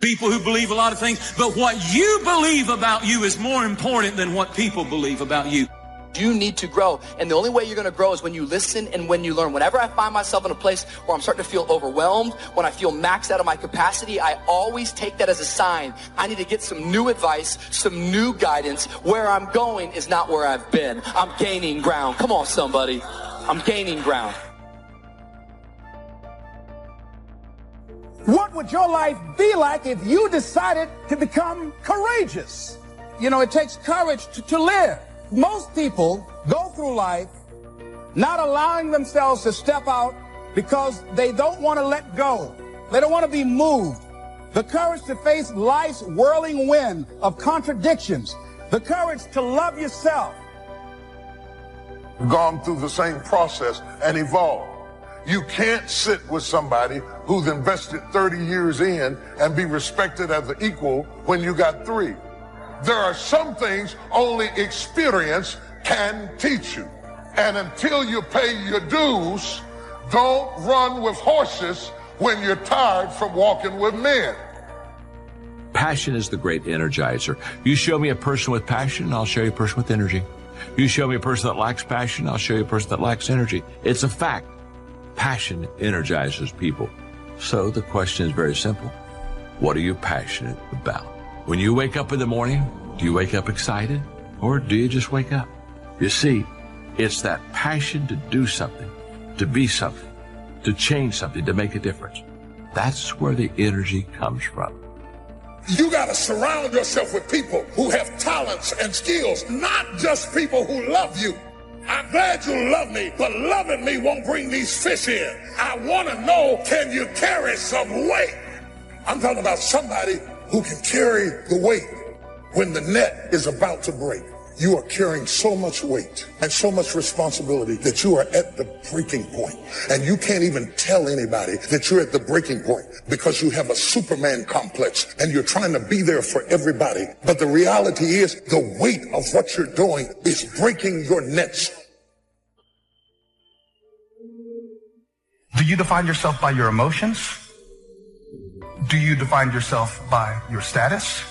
People who believe a lot of things, but what you believe about you is more important than what people believe about you. You need to grow, and the only way you're going to grow is when you listen and when you learn. Whenever I find myself in a place where I'm starting to feel overwhelmed, when I feel maxed out of my capacity, I always take that as a sign. I need to get some new advice, some new guidance. Where I'm going is not where I've been. I'm gaining ground. Come on, somebody. I'm gaining ground. What would your life be like if you decided to become courageous? You know, it takes courage to live. Most people go through life not allowing themselves to step out because they don't want to let go. They don't want to be moved. The courage to face life's whirling wind of contradictions. The courage to love yourself. Gone through the same process and evolved. You can't sit with somebody who's invested 30 years in and be respected as an equal when you got 3. There are some things only experience can teach you. And until you pay your dues, don't run with horses when you're tired from walking with men. Passion is the great energizer. You show me a person with passion, I'll show you a person with energy. You show me a person that lacks passion, I'll show you a person that lacks energy. It's a fact. Passion energizes people. So the question is very simple. What are you passionate about? When you wake up in the morning, do you wake up excited or do you just wake up? You see, it's that passion to do something, to be something, to change something, to make a difference. That's where the energy comes from. You got to surround yourself with people who have talents and skills, not just people who love you. I'm glad you love me, but loving me won't bring these fish in. I want to know, can you carry some weight? I'm talking about somebody who can carry the weight when the net is about to break. You are carrying so much weight and so much responsibility that you are at the breaking point. And you can't even tell anybody that you're at the breaking point because you have a Superman complex and you're trying to be there for everybody. But the reality is the weight of what you're doing is breaking your nets. Do you define yourself by your emotions? Do you define yourself by your status?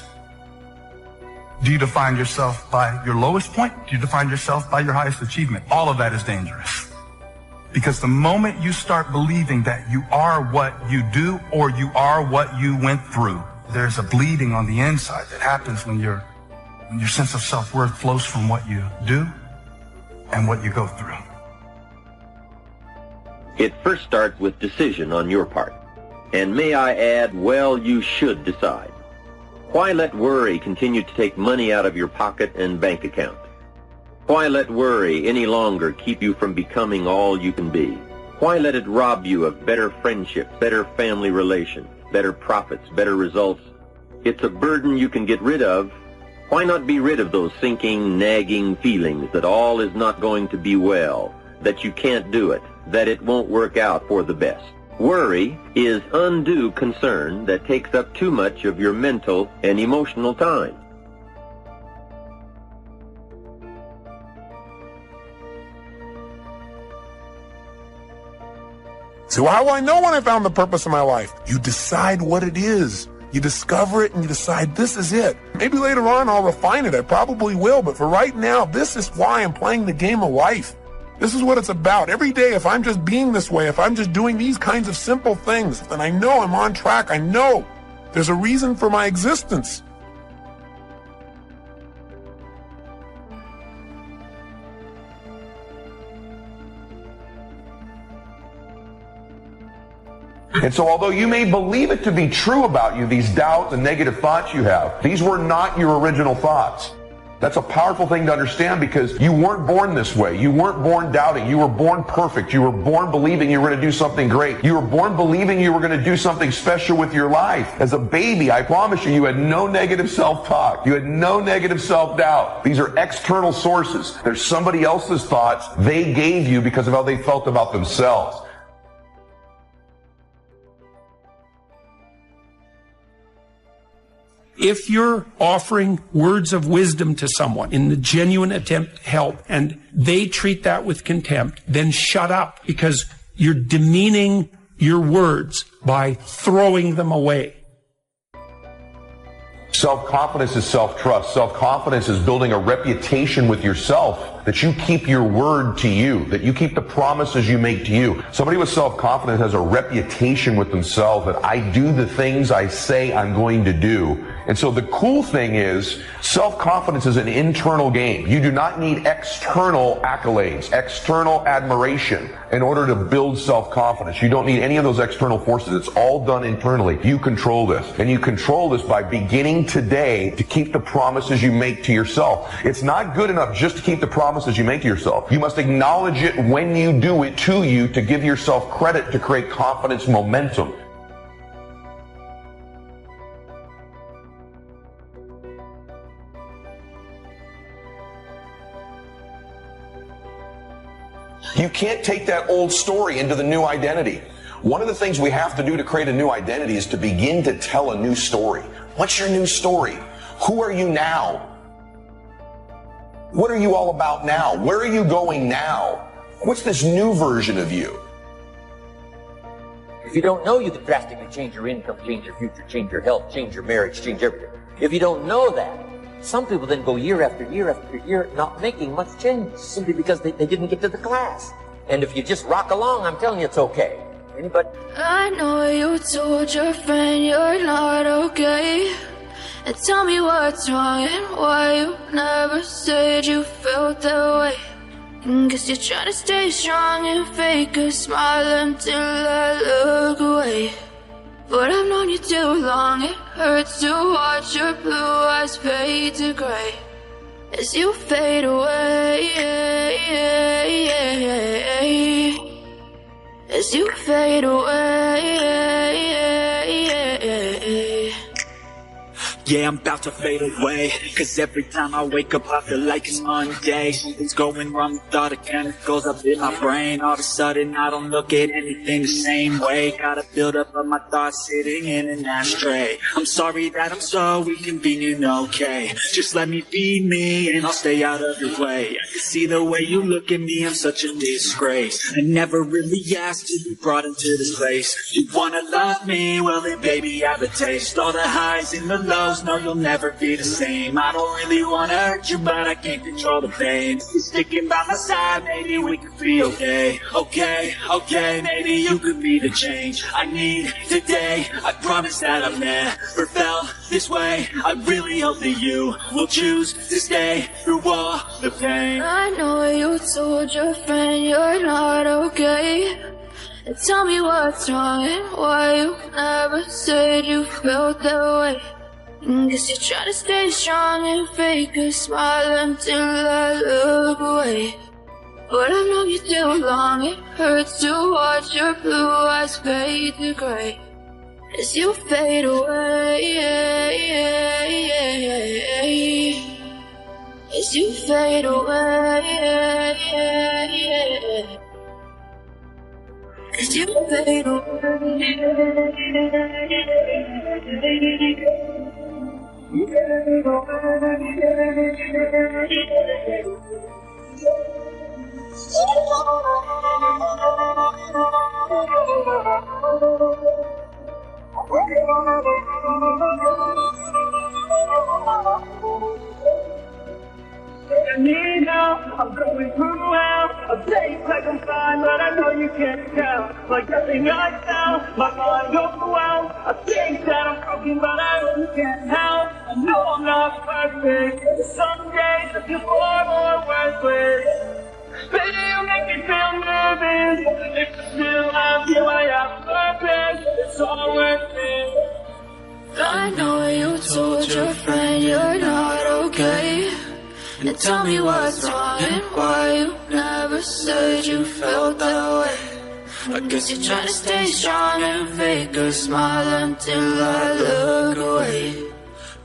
Do you define yourself by your lowest point? Do you define yourself by your highest achievement? All of that is dangerous. Because the moment you start believing that you are what you do or you are what you went through, there's a bleeding on the inside that happens when your sense of self-worth flows from what you do and what you go through. It first starts with decision on your part. And may I add, well, you should decide. Why let worry continue to take money out of your pocket and bank account? Why let worry any longer keep you from becoming all you can be? Why let it rob you of better friendships, better family relations, better profits, better results? It's a burden you can get rid of. Why not be rid of those sinking, nagging feelings that all is not going to be well, that you can't do it, that it won't work out for the best? Worry is undue concern that takes up too much of your mental and emotional time. So how will I know when I found the purpose of my life? You decide what it is. You discover it and you decide this is it. Maybe later on I'll refine it. I probably will. But for right now, this is why I'm playing the game of life. This is what it's about. Every day, if I'm just being this way, if I'm just doing these kinds of simple things, then I know I'm on track. I know there's a reason for my existence. And so although you may believe it to be true about you, these doubts and negative thoughts you have, these were not your original thoughts. That's a powerful thing to understand because you weren't born this way. You weren't born doubting. You were born perfect. You were born believing you were going to do something great. You were born believing you were going to do something special with your life. As a baby, I promise you, you had no negative self-talk. You had no negative self-doubt. These are external sources. There's somebody else's thoughts they gave you because of how they felt about themselves. If you're offering words of wisdom to someone in the genuine attempt to help and they treat that with contempt, then shut up because you're demeaning your words by throwing them away. Self-confidence is self-trust. Self-confidence is building a reputation with yourself that you keep your word to you, that you keep the promises you make to you. Somebody with self-confidence has a reputation with themselves that I do the things I say I'm going to do. And so the cool thing is, self-confidence is an internal game. You do not need external accolades, external admiration in order to build self-confidence. You don't need any of those external forces. It's all done internally. You control this. And you control this by beginning today to keep the promises you make to yourself. It's not good enough just to keep the promises you make to yourself. You must acknowledge it when you do it to you to give yourself credit to create confidence momentum. You can't take that old story into the new identity. One of the things we have to do to create a new identity is to begin to tell a new story. What's your new story? Who are you now? What are you all about now? Where are you going now? What's this new version of you? If you don't know, you can drastically change your income, change your future, change your health, change your marriage, change everything. If you don't know that, some people then go year after year after year not making much change simply because they didn't get to the class. And if you just rock along, I'm telling you it's okay. Anybody? I know you told your friend you're not okay. And tell me what's wrong and why you never said you felt that way. And guess you're trying to stay strong and fake a smile until I look away. But I've known you too long, it hurts to watch your blue eyes fade to gray as you fade away, as you fade away. Yeah, I'm about to fade away, cause every time I wake up I feel like it's Monday. Something's going wrong with all the chemicals up in my brain. All of a sudden I don't look at anything the same way. Gotta build up of my thoughts sitting in an ashtray. I'm sorry that I'm so inconvenient, okay. Just let me be me and I'll stay out of your way. I can see the way you look at me, I'm such a disgrace. I never really asked to be brought into this place. You wanna love me? Well then baby I have a taste. All the highs and the lows, no, you'll never be the same. I don't really wanna hurt you, but I can't control the pain. You're sticking by my side, maybe we could be okay. Okay, maybe you could be the change I need today. I promise that I've never felt this way. I really hope that you will choose to stay through all the pain. I know you told your friend you're not okay. And tell me what's wrong and why you never said you felt that way. And guess you're trying to stay strong and fake a smile until I look away. But I've known you too long, it hurts to watch your blue eyes fade to gray as you fade away, as you fade away, as you fade away. I need help, I'm going through hell. I say like I'm fine, but I know you can't tell. Like nothing I tell, my mind overwhelmed. I think that I'm broken, but I really can't help. I know I'm not perfect. Some days I feel far more worthless. Baby, you make me feel nervous. If I still have you, I have purpose. It's all worth it. I know you told your friend you're not okay. And tell me what's wrong and why you never said you felt that way. I guess you're trying to stay strong and fake a smile until I look away.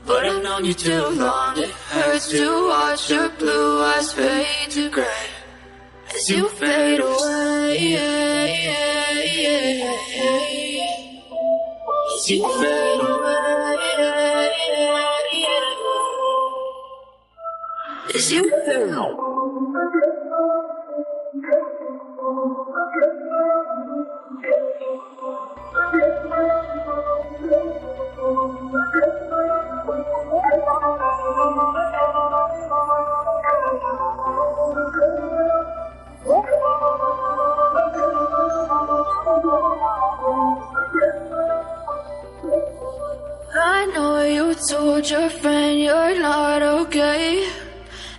But I've known you too long, it hurts to watch your blue eyes fade to gray as you fade away, as you fade away, as you fade away. I know you told your friend you're not okay.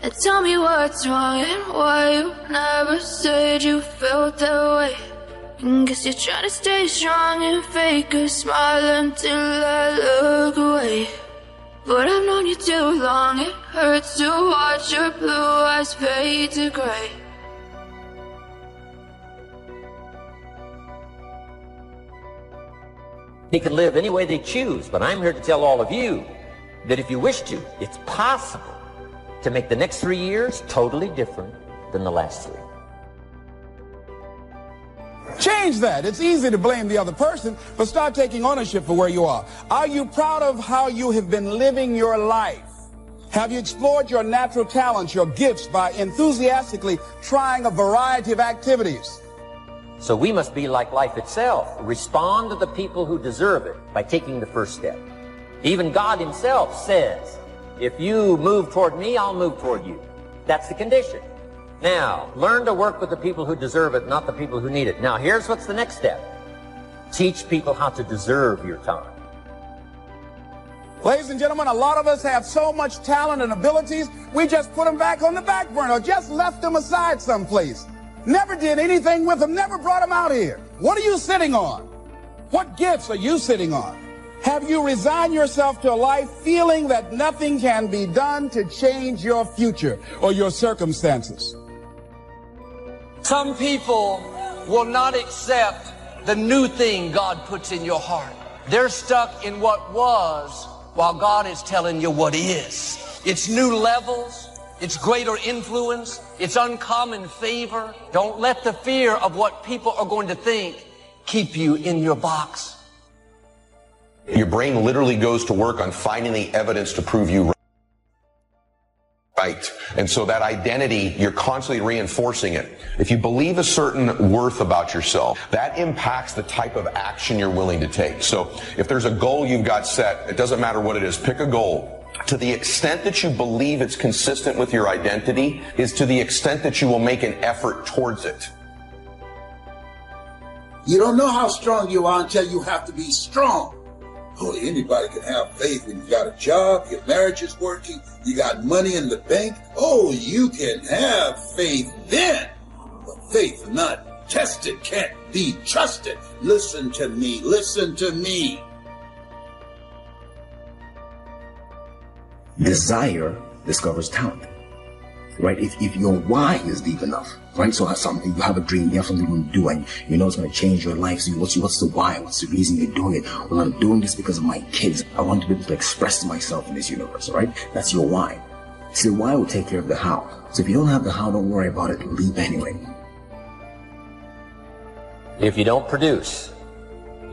And tell me what's wrong and why you never said you felt that way. And guess you're trying to stay strong and fake a smile until I look away. But I've known you too long, it hurts to watch your blue eyes fade to gray. They can live any way they choose, but I'm here to tell all of you that if you wish to, it's possible to make the next 3 years totally different than the last 3. Change that. It's easy to blame the other person, but start taking ownership for where you are. Are you proud of how you have been living your life? Have you explored your natural talents, your gifts, by enthusiastically trying a variety of activities? So we must be like life itself. Respond to the people who deserve it by taking the first step. Even God himself says, if you move toward me, I'll move toward you. That's the condition. Now, learn to work with the people who deserve it, not the people who need it. Now, here's what's the next step. Teach people how to deserve your time. Ladies and gentlemen, a lot of us have so much talent and abilities, we just put them back on the back burner, just left them aside someplace. Never did anything with them, never brought them out here. What are you sitting on? What gifts are you sitting on? Have you resigned yourself to a life feeling that nothing can be done to change your future or your circumstances? Some people will not accept the new thing God puts in your heart. They're stuck in what was while God is telling you what is. It's new levels. It's greater influence. It's uncommon favor. Don't let the fear of what people are going to think keep you in your box. Your brain literally goes to work on finding the evidence to prove you right. And so that identity, you're constantly reinforcing it. If you believe a certain worth about yourself, that impacts the type of action you're willing to take. So if there's a goal you've got set, it doesn't matter what it is, pick a goal. To the extent that you believe it's consistent with your identity is to the extent that you will make an effort towards it. You don't know how strong you are until you have to be strong. Oh, anybody can have faith when you got a job, your marriage is working, you got money in the bank. Oh, you can have faith then. But faith not tested can't be trusted. Listen to me, listen to me. Desire discovers talent, right? If your why is deep enough, right? So something, you have a dream, you have something to do, and you know it's going to change your life. So what's the why? What's the reason you're doing it? Well, I'm doing this because of my kids. I want to be able to express myself in this universe, right? That's your why. So the why will take care of the how. So if you don't have the how, don't worry about it. Leave anyway. If you don't produce,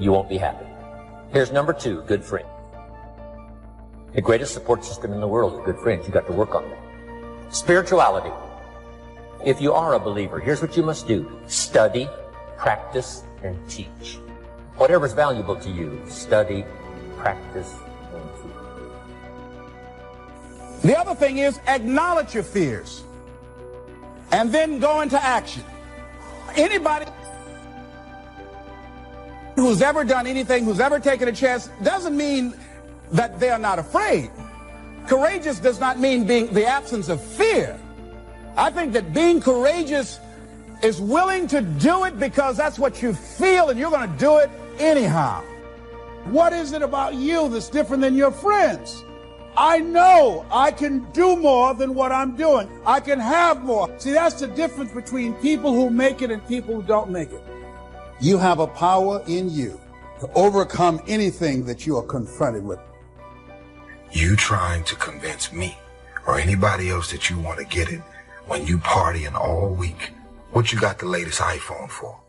you won't be happy. Here's number 2, good friend. The greatest support system in the world is good friends. You've got to work on that. Spirituality. If you are a believer, here's what you must do. Study, practice, and teach. Whatever's valuable to you, study, practice, and teach. The other thing is acknowledge your fears and then go into action. Anybody who's ever done anything, who's ever taken a chance, doesn't mean that they are not afraid. Courageous does not mean being the absence of fear. I think that being courageous is willing to do it because that's what you feel and you're going to do it anyhow. What is it about you that's different than your friends? I know I can do more than what I'm doing. I can have more. See, that's the difference between people who make it and people who don't make it. You have a power in you to overcome anything that you are confronted with. You trying to convince me or anybody else that you want to get it when you partying all week, what you got the latest iPhone for?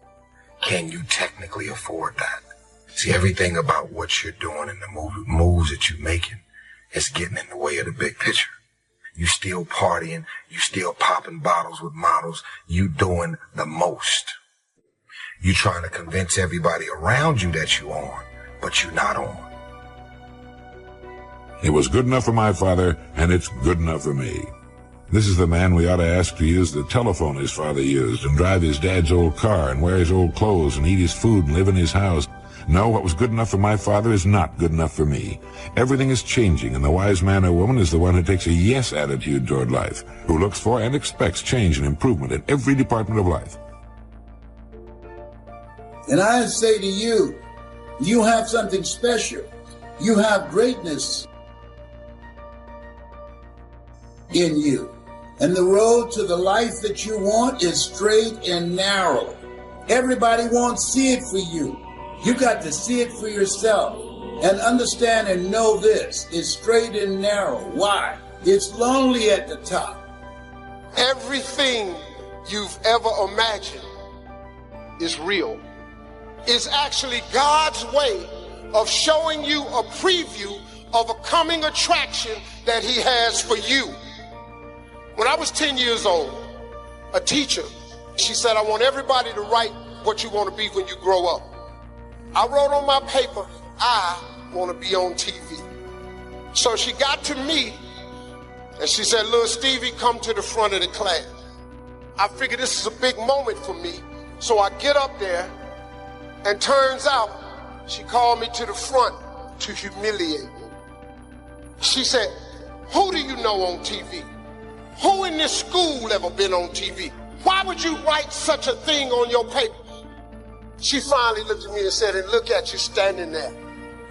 Can you technically afford that? See, everything about what you're doing and the moves that you're making is getting in the way of the big picture. You still partying, you still popping bottles with models, you doing the most. You trying to convince everybody around you that you on, but you're not on. It was good enough for my father, and it's good enough for me. This is the man we ought to ask to use the telephone his father used, and drive his dad's old car, and wear his old clothes, and eat his food, and live in his house. No, what was good enough for my father is not good enough for me. Everything is changing, and the wise man or woman is the one who takes a yes attitude toward life, who looks for and expects change and improvement in every department of life. And I say to you, you have something special. You have greatness in you. And the road to the life that you want is straight and narrow. Everybody won't see it for you. You got to see it for yourself and understand and know this. It's straight and narrow. Why? It's lonely at the top. Everything you've ever imagined is real. It's actually God's way of showing you a preview of a coming attraction that he has for you. When I was 10 years old, a teacher, she said, I want everybody to write what you want to be when you grow up. I wrote on my paper, I want to be on TV. So she got to me and she said, little Stevie, come to the front of the class. I figured this is a big moment for me. So I get up there, and turns out she called me to the front to humiliate me. She said, who do you know on TV? Who in this school ever been on TV? Why would you write such a thing on your paper? She finally looked at me and said, and look at you standing there.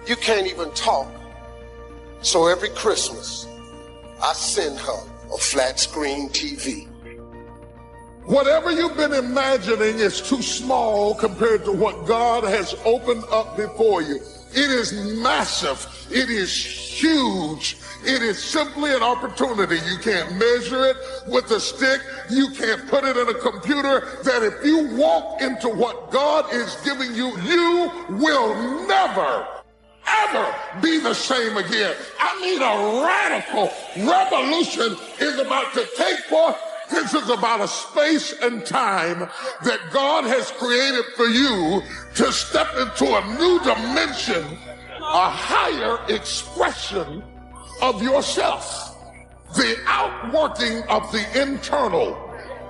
You can't even talk. So every Christmas, I send her a flat screen TV. Whatever you've been imagining is too small compared to what God has opened up before you. It is massive. It is huge. It is simply an opportunity. You can't measure it with a stick. You can't put it in a computer. That if you walk into what God is giving you, you will never, ever be the same again. I mean, a radical revolution is about to take forth. This is about a space and time that God has created for you to step into a new dimension, a higher expression of yourself, the outworking of the internal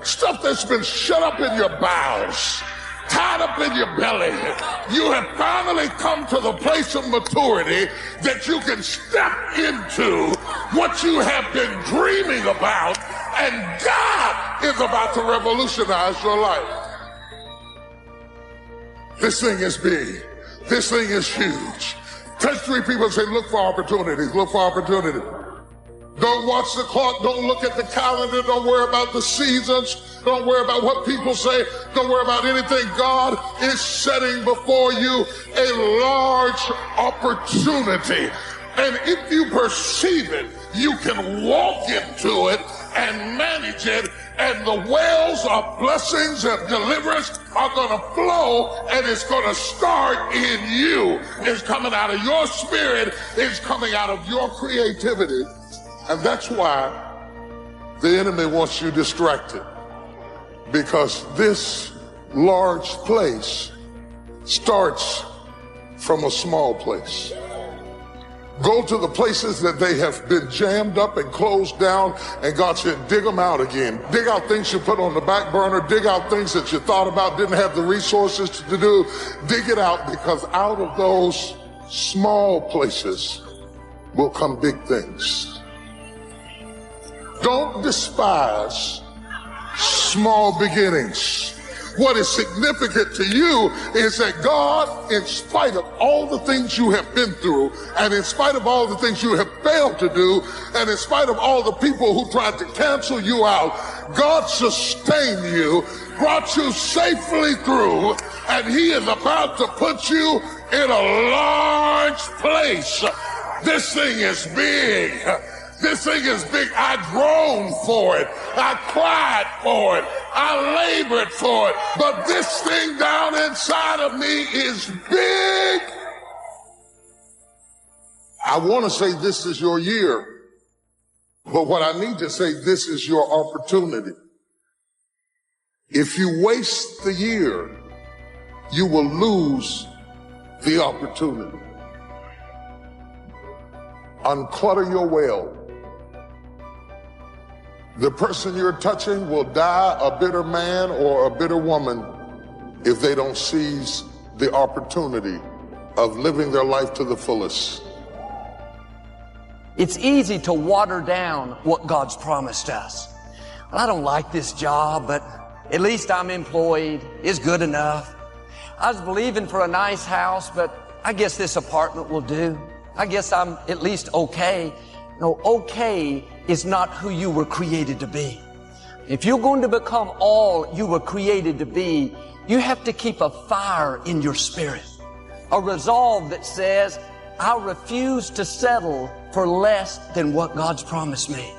stuff that's been shut up in your bowels, tied up in your belly. You have finally come to the place of maturity that you can step into what you have been dreaming about, and God is about to revolutionize your life. This thing is big. This thing is huge. Touch three people and say, look for opportunities. Look for opportunities. Don't watch the clock. Don't look at the calendar. Don't worry about the seasons. Don't worry about what people say. Don't worry about anything. God is setting before you a large opportunity. And if you perceive it, you can walk into it and manage it, and the wells of blessings and deliverance are going to flow, and it's going to start in you. It's coming out of your spirit. It's coming out of your creativity. And that's why the enemy wants you distracted, because this large place starts from a small place. Go to the places that they have been jammed up and closed down, and God said, dig them out again. Dig out things you put on the back burner. Dig out things that you thought about, didn't have the resources to do. Dig it out, because out of those small places will come big things. Don't despise small beginnings. What is significant to you is that God, in spite of all the things you have been through, and in spite of all the things you have failed to do, and in spite of all the people who tried to cancel you out, God sustained you, brought you safely through, and he is about to put you in a large place. This thing is big. This thing is big. I groaned for it. I cried for it. I labored for it. But this thing down inside of me is big. I want to say this is your year. But what I need to say, this is your opportunity. If you waste the year, you will lose the opportunity. Unclutter your well. The person you're touching will die a bitter man or a bitter woman if they don't seize the opportunity of living their life to the fullest. It's easy to water down what God's promised us. Well, I don't like this job, but at least I'm employed. It's good enough. I was believing for a nice house, but I guess this apartment will do. I guess I'm at least okay. No, okay is not who you were created to be. If you're going to become all you were created to be, you have to keep a fire in your spirit. A resolve that says, I refuse to settle for less than what God's promised me.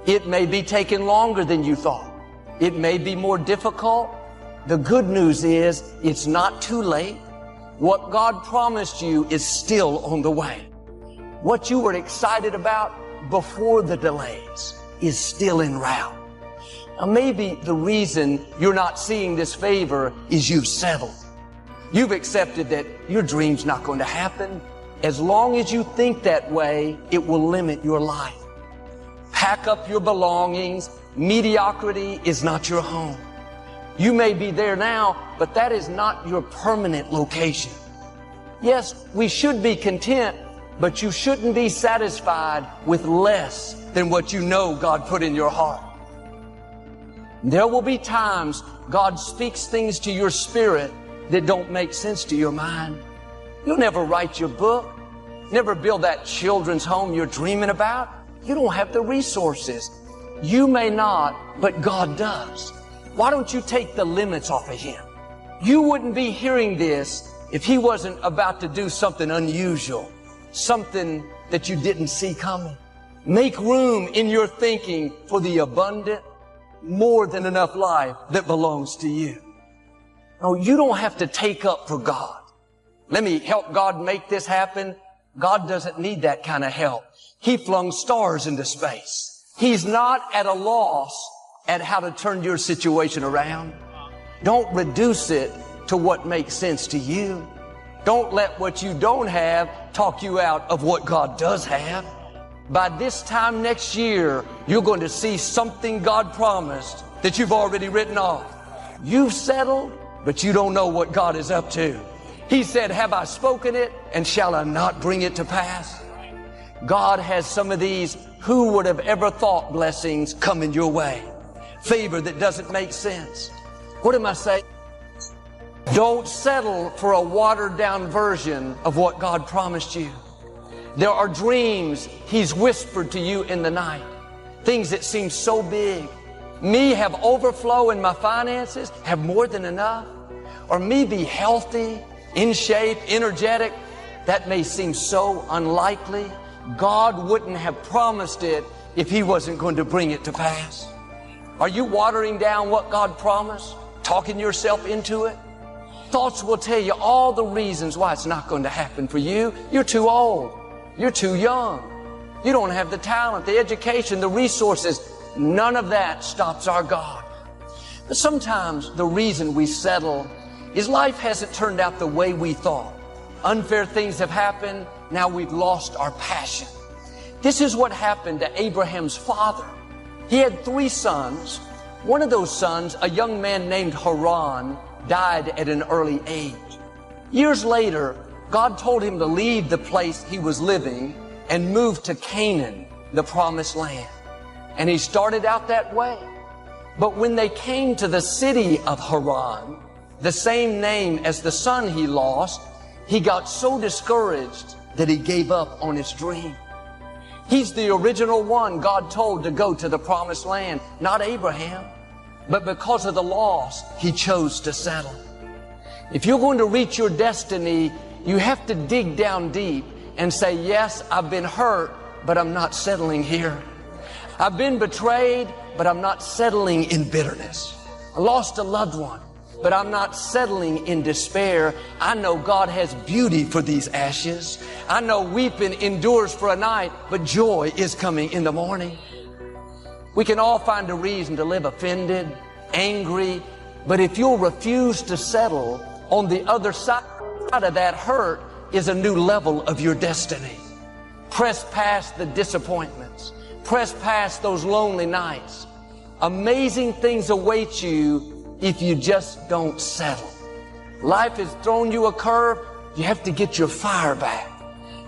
It may be taking longer than you thought. It may be more difficult. The good news is it's not too late. What God promised you is still on the way. What you were excited about before the delays is still en route. Now, maybe the reason you're not seeing this favor is you've settled. You've accepted that your dream's not going to happen. As long as you think that way, it will limit your life. Pack up your belongings. Mediocrity is not your home. You may be there now, but that is not your permanent location. Yes, we should be content, but you shouldn't be satisfied with less than what you know God put in your heart. There will be times God speaks things to your spirit that don't make sense to your mind. You'll never write your book, never build that children's home you're dreaming about. You don't have the resources. You may not, but God does. Why don't you take the limits off of Him? You wouldn't be hearing this if He wasn't about to do something unusual, something that you didn't see coming. Make room in your thinking for the abundant, more than enough life that belongs to you. No, you don't have to take up for God. Let me help God make this happen. God doesn't need that kind of help. He flung stars into space. He's not at a loss at how to turn your situation around. Don't reduce it to what makes sense to you. Don't let what you don't have talk you out of what God does have. By this time next year, you're going to see something God promised that you've already written off. You've settled, but you don't know what God is up to. He said, have I spoken it, and shall I not bring it to pass? God has some of these who would have ever thought blessings coming your way. Favor that doesn't make sense. What am I saying? Don't settle for a watered down version of what God promised you. There are dreams He's whispered to you in the night. Things that seem so big. Me have overflow in my finances, have more than enough. Or me be healthy, in shape, energetic. That may seem so unlikely. God wouldn't have promised it if He wasn't going to bring it to pass. Are you watering down what God promised? Talking yourself into it? Thoughts will tell you all the reasons why it's not going to happen for you. You're too old. You're too young. You don't have the talent, the education, the resources. None of that stops our God. But sometimes the reason we settle is life hasn't turned out the way we thought. Unfair things have happened. Now we've lost our passion. This is what happened to Abraham's father. He had 3 sons. One of those sons, a young man named Rohn, died at an early age. Years later, God told him to leave the place he was living and move to Canaan, the promised land. And he started out that way. But when they came to the city of Haran, the same name as the son he lost, he got so discouraged that he gave up on his dream. He's the original one God told to go to the promised land, not Abraham. But because of the loss, he chose to settle. If you're going to reach your destiny, you have to dig down deep and say, yes, I've been hurt, but I'm not settling here. I've been betrayed, but I'm not settling in bitterness. I lost a loved one, but I'm not settling in despair. I know God has beauty for these ashes. I know weeping endures for a night, but joy is coming in the morning. We can all find a reason to live offended, angry, but if you'll refuse to settle, on the other side of that hurt is a new level of your destiny. Press past the disappointments. Press past those lonely nights. Amazing things await you if you just don't settle. Life has thrown you a curve. You have to get your fire back.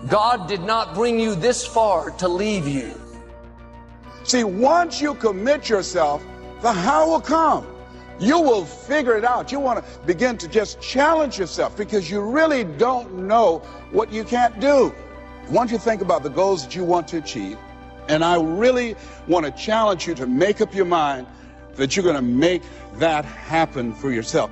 God did not bring you this far to leave you. See, once you commit yourself, the how will come. You will figure it out. You want to begin to just challenge yourself because you really don't know what you can't do. Once you think about the goals that you want to achieve, and I really want to challenge you to make up your mind that you're going to make that happen for yourself.